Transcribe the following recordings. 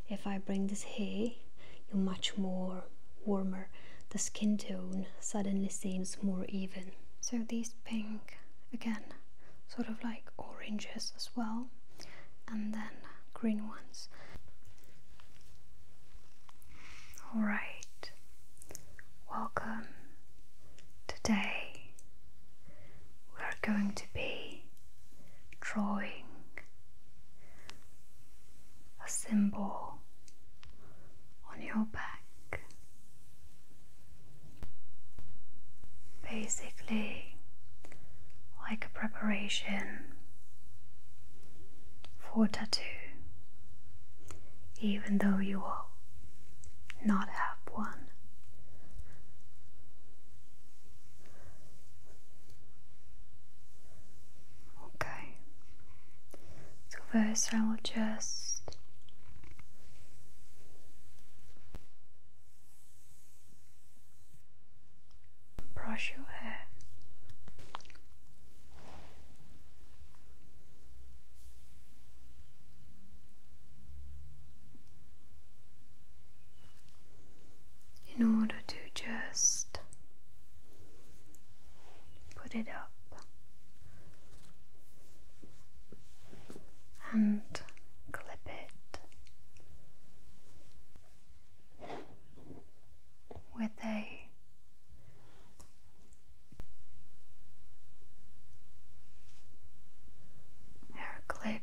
if I bring this here, you're much more warmer. The skin tone suddenly seems more even. So these pink, again, sort of like oranges as well, and then green ones. Alright, welcome. Today we are going to be drawing a symbol on your back. Basically, like a preparation for a tattoo, even though you will not have one. Okay, so first I will just brush your hair. In order to just put it up and clip it with a hair clip.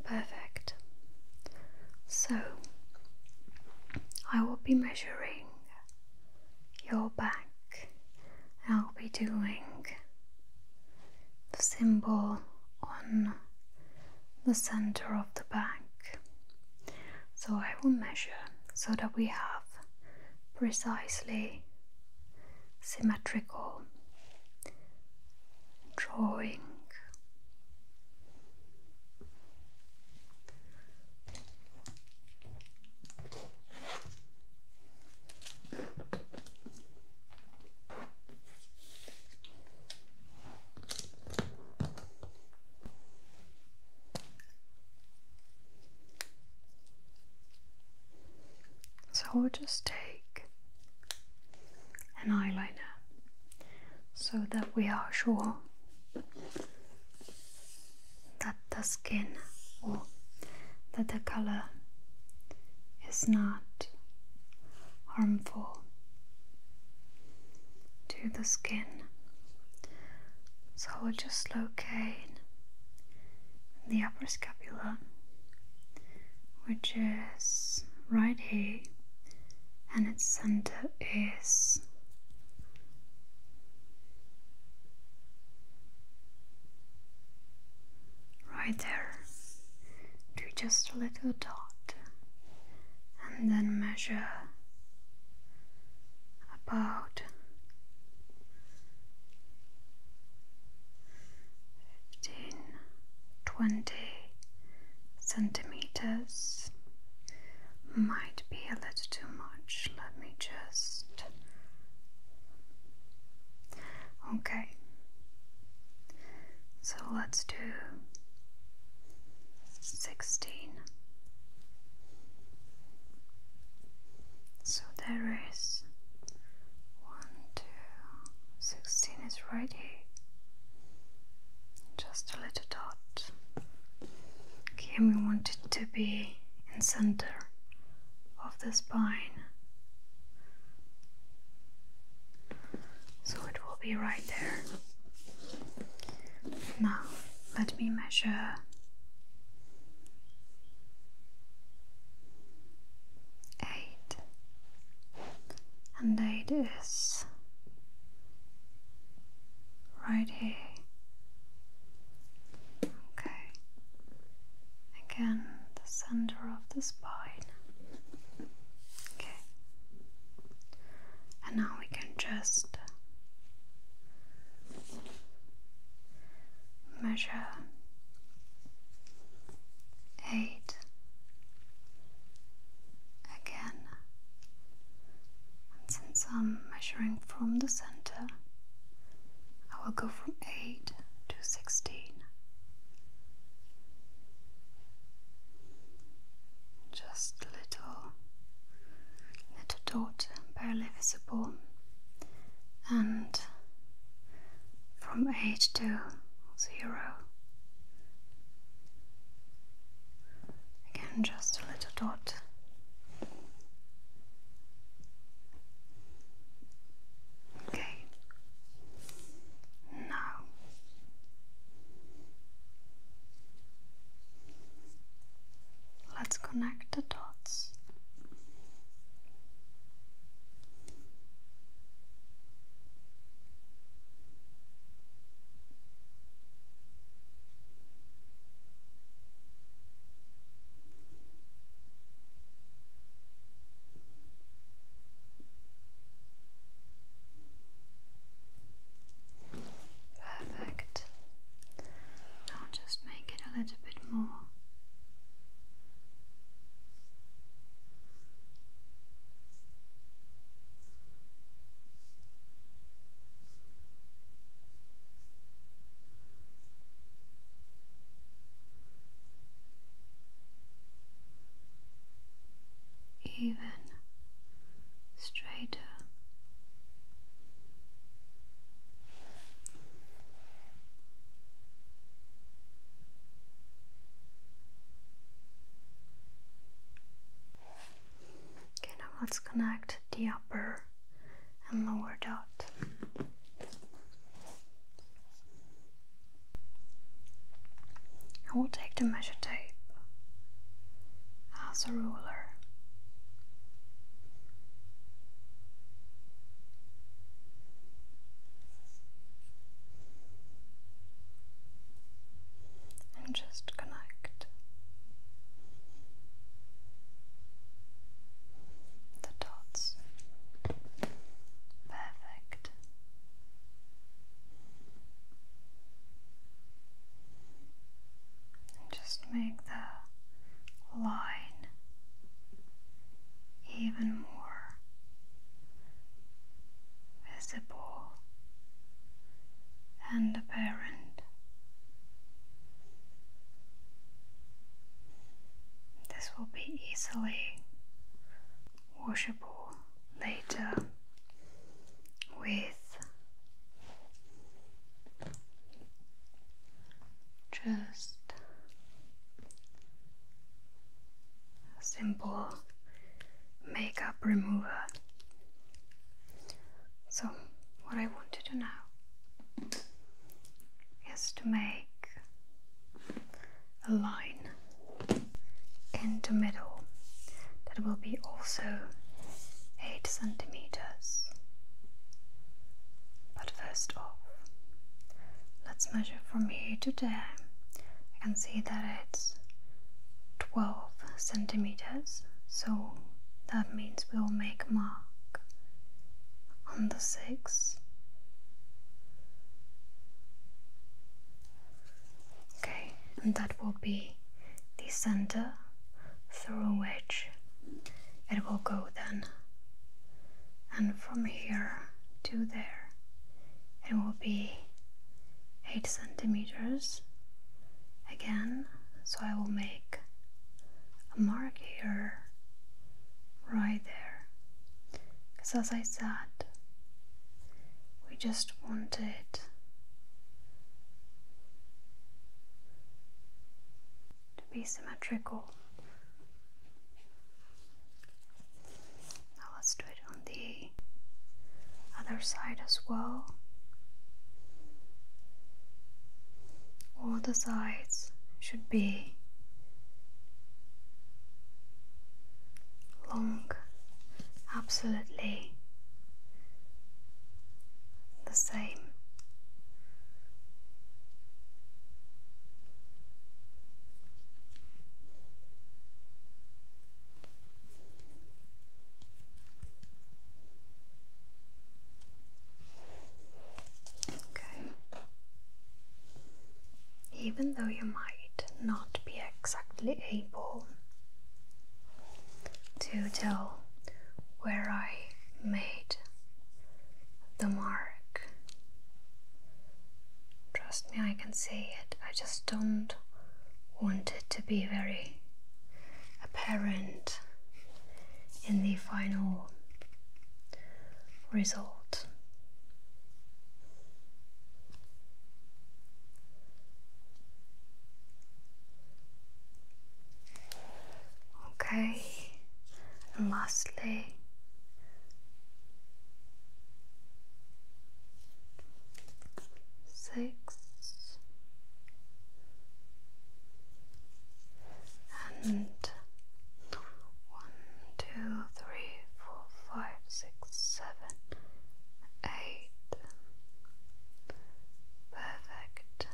Perfect. So I will be measuring your back. I'll be doing the symbol on the center of the back. So I will measure so that we have precisely symmetrical drawing. So we'll just take an eyeliner so that we are sure that the skin or that the color is not harmful to the skin. So we'll just locate the upper scapula, which is right here, and its center is right there. Do just a little dot and then measure about 15-20 centimeters. Might be a little too much. Let me just. Okay. So let's do 16. So there is 1, 2, 16 is right here. Just a little dot. Okay, and we want it to be in center of the spine, so it will be right there. Now let me measure 8, and 8 is right here. Okay, again the center of the spine. And now we can just measure 8 again. And since I'm measuring from the center, will go from 8 to 16. Just a little dot, barely visible, and from 8 to 0. Again, just a little dot. Okay. Now let's connect the dots. Perfect. Now just make it a little bit more. Even, straighter. Okay, now let's connect the upper and lower dot. I will take the measure tape as a ruler. And just connect the dots. Perfect. And just make the line even more visible and apparent. This will be easily washable later with just a simple makeup remover. So what I want to do now is to make a line in the middle that will be also 8 centimeters. But first off, let's measure from here to there. I can see that it's 12 centimeters, so that means we'll make a mark on the 6. Okay, and that will be the center through which it will go then, and from here to there it will be 8 centimeters again, so I will make a mark here, right there, because as I said, we just want it to be symmetrical. Now let's do it on the other side as well. All the sides should be long, absolutely the same. Even though you might not be exactly able to tell where I made the mark, Trust me, I can see it. I just don't want it to be very apparent in the final result. Okay, and lastly, six, and 1, 2, 3, 4, 5, 6, 7, 8. Perfect.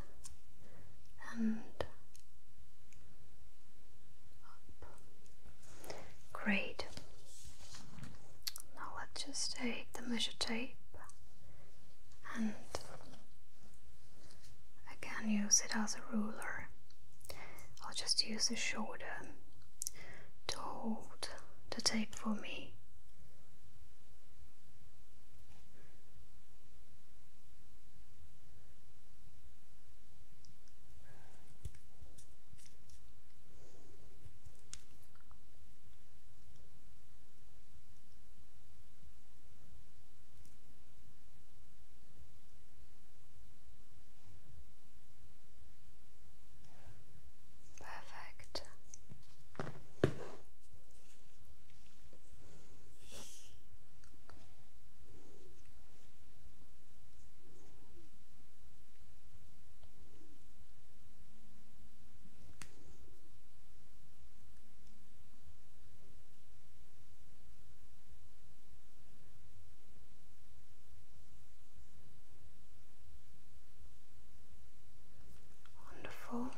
And up. Great. Now let's just take the measure tape and again use it as a ruler. I'll just use the shoulder to hold the tape for me. Perfect. Wonderful.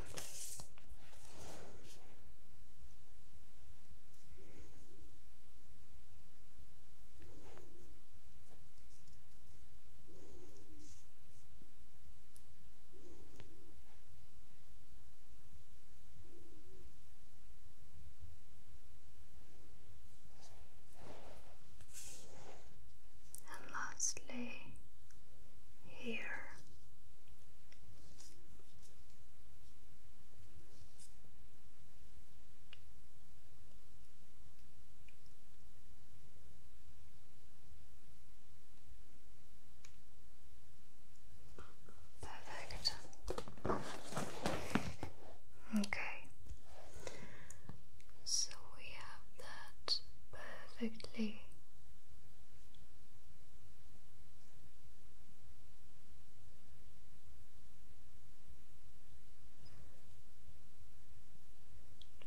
And lastly, here. Perfect. Okay. So we have that perfectly.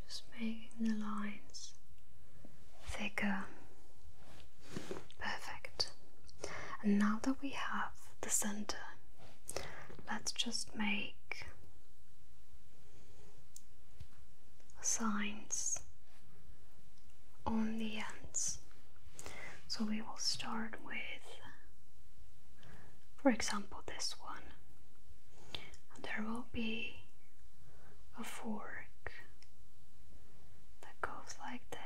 Just making the lines thicker. Perfect. And now that we have the center, let's just make signs on the ends. So we will start with, for example, this one. And there will be a fork that goes like this.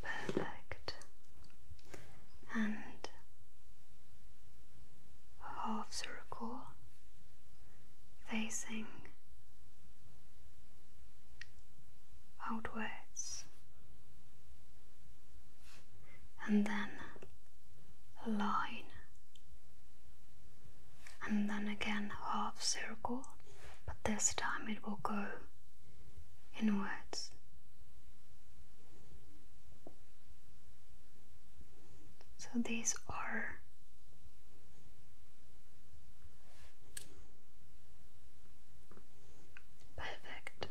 Perfect. And a half circle facing outwards, and then a line, and then again half circle, but this time it will go inwards. So these are perfect.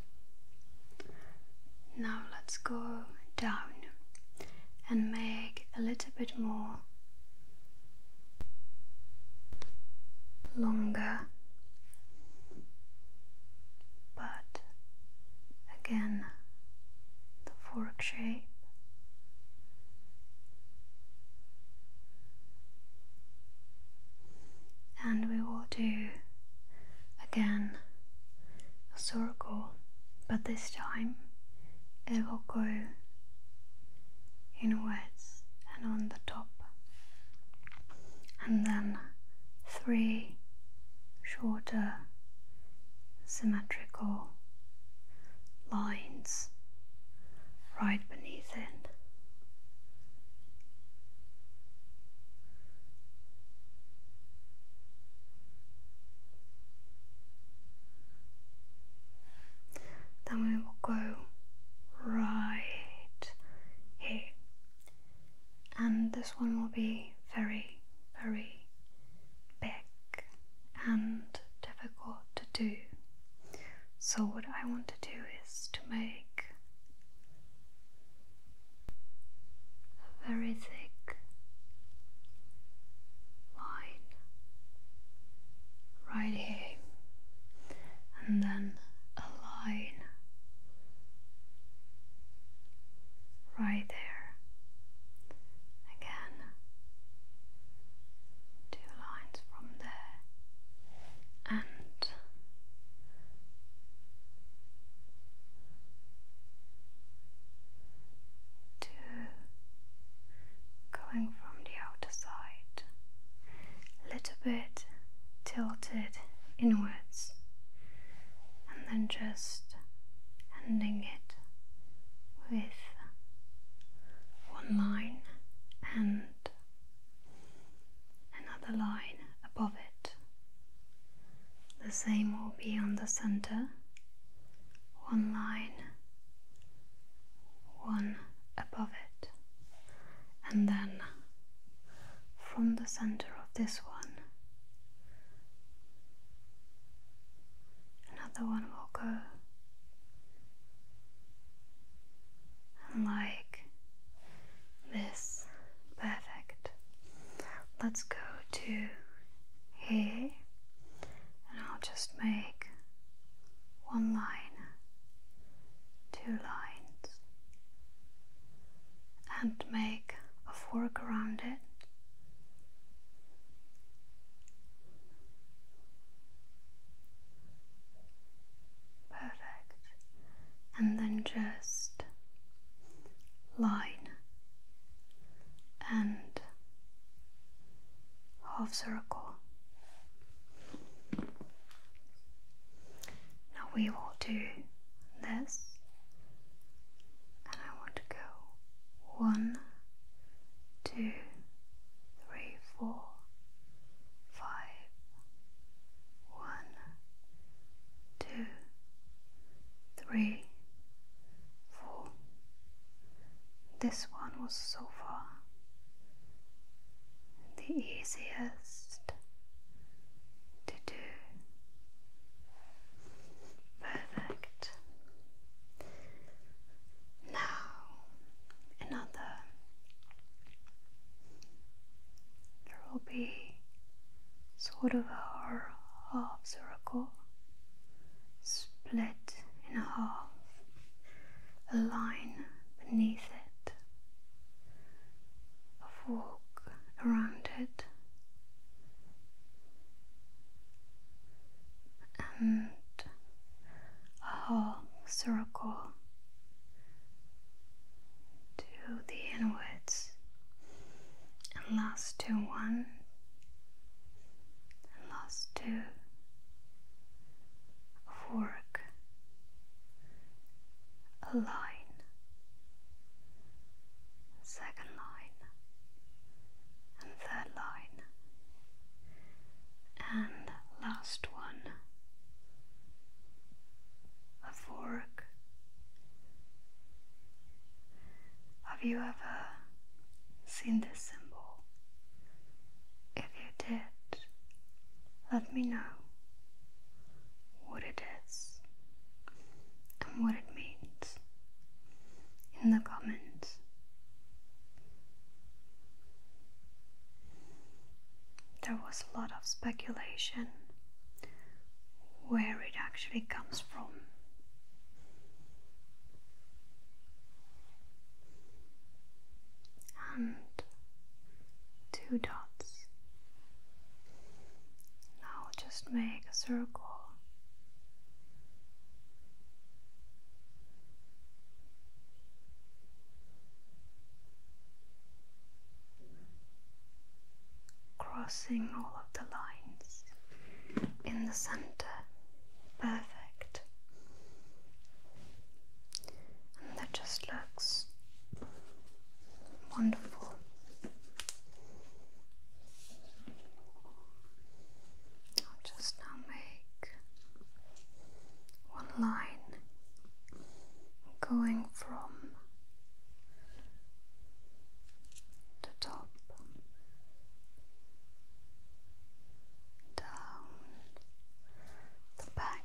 Now let's go down and make a little bit more longer, but again the fork shape. And we will do again a circle, but this time it will go inwards and on the top, and then 3 shorter symmetrical lines right beneath it. Then we will go right here, and this one will be very, very big and difficult to do. So what I want to do is to make a very thick line right here, and then a line right there. Again, 2 lines from there, and going from the outer side, a little bit tilted inwards, and then just ending it with 1 line and another line above it. The same will be on the center, 1 line, 1 above it, and then from the center of this one, another one will go, and like this. Perfect. Let's go to here, and I'll just make 1 line, 2 lines, and make a fork around it. Perfect. And then just line and half circle. Now we will do this, and I want to go 1, 2, 3, 4, 5. 1, 2, 3, 4. This one was so far the easiest to do. Perfect. Now another. There will be sort of a half circle split in half, a line beneath it, a fork around it, and a half circle to the inwards, and last 2 1, and last 2 a fork, a line, second line, and third line, and last one, a fork. Have you ever seen this symbol? If you did, let me know what it is and what it means in the comments. There was a lot of speculation where it actually comes from. And 2 dots. Now just make a circle crossing all of the lines in the center. Perfect. And that just looks wonderful. I'll just now make one line going from the top down the back.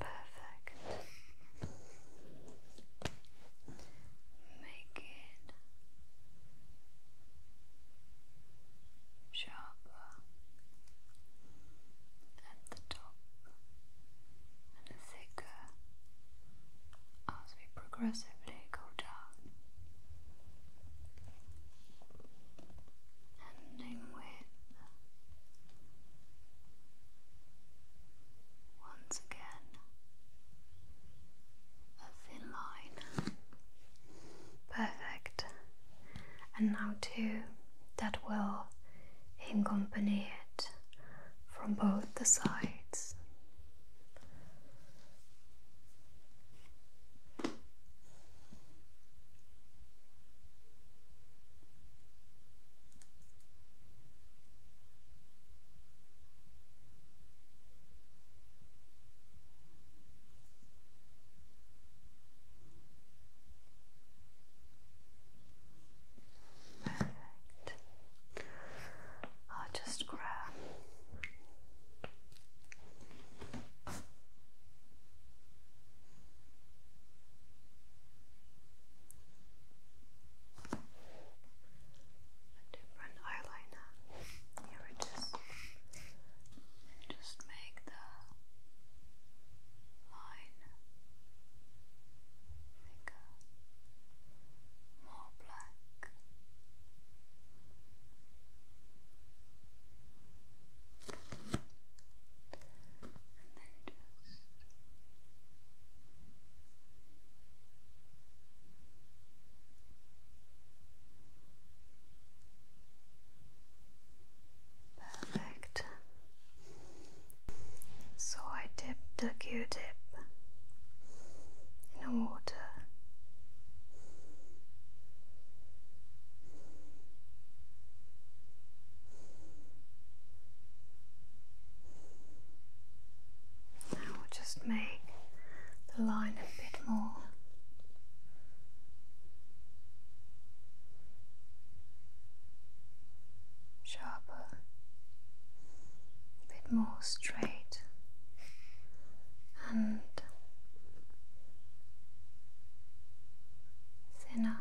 Perfect. Make it sharper at the top and thicker as we progressively go down, ending with, once again, a thin line. Perfect. And now two that will accompany it from both the sides. Perfect. I'll just grab a different eyeliner. Here it is. Just make the line thicker, more black. And then just perfect. So I dipped the Q-tip in water. Now we'll just make the line a bit more sharper, a bit more straight, and thinner.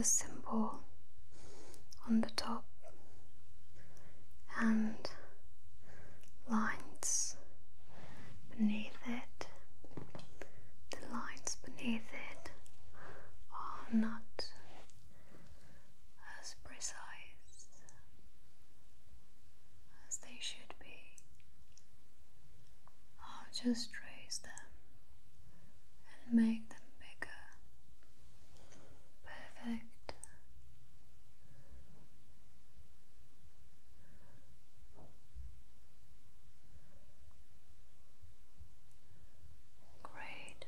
the symbol on the top and lines beneath it. The lines beneath it are not as precise as they should be. I'll just trace them and make them bigger. Perfect. Great.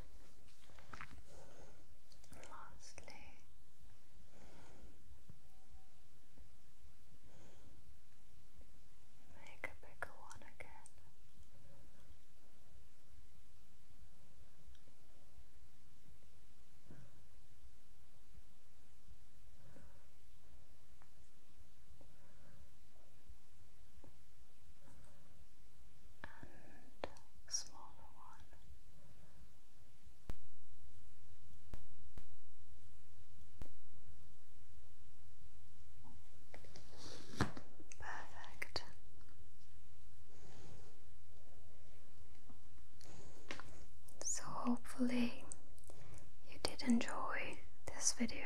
Lastly, make a bigger one again. And smaller one. Perfect. So hopefully you did enjoy this video.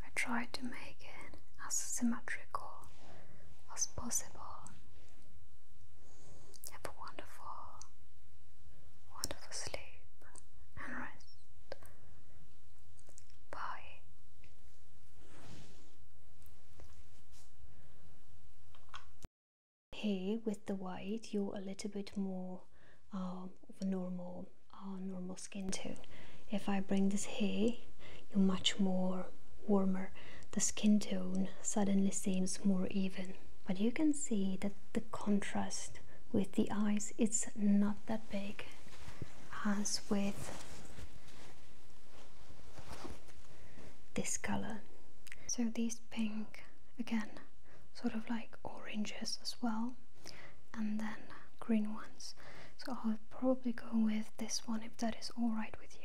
I tried to make it as symmetrical as possible. Have a wonderful, wonderful sleep and rest. Bye. Here with the white, you're a little bit more of a normal skin tone. If I bring this here, you're much more warmer. The skin tone suddenly seems more even, but you can see that the contrast with the eyes, it's not that big as with this color. So these pink, again, sort of like oranges as well, and then green ones. So I'll probably go with this one if that is alright with you.